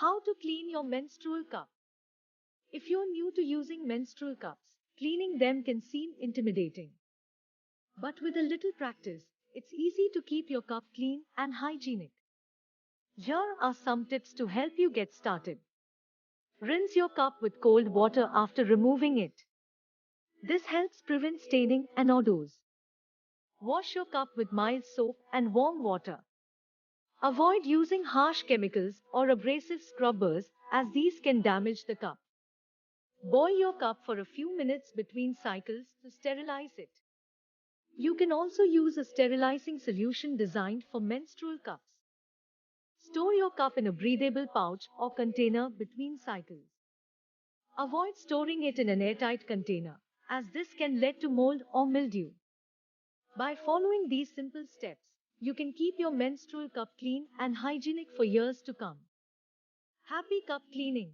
How to clean your menstrual cup. If you're new to using menstrual cups, cleaning them can seem intimidating. But with a little practice, it's easy to keep your cup clean and hygienic. Here are some tips to help you get started. Rinse your cup with cold water after removing it. This helps prevent staining and odors. Wash your cup with mild soap and warm water. Avoid using harsh chemicals or abrasive scrubbers as these can damage the cup. Boil your cup for a few minutes between cycles to sterilize it. You can also use a sterilizing solution designed for menstrual cups. Store your cup in a breathable pouch or container between cycles. Avoid storing it in an airtight container, as this can lead to mold or mildew. By following these simple steps, you can keep your menstrual cup clean and hygienic for years to come. Happy cup cleaning!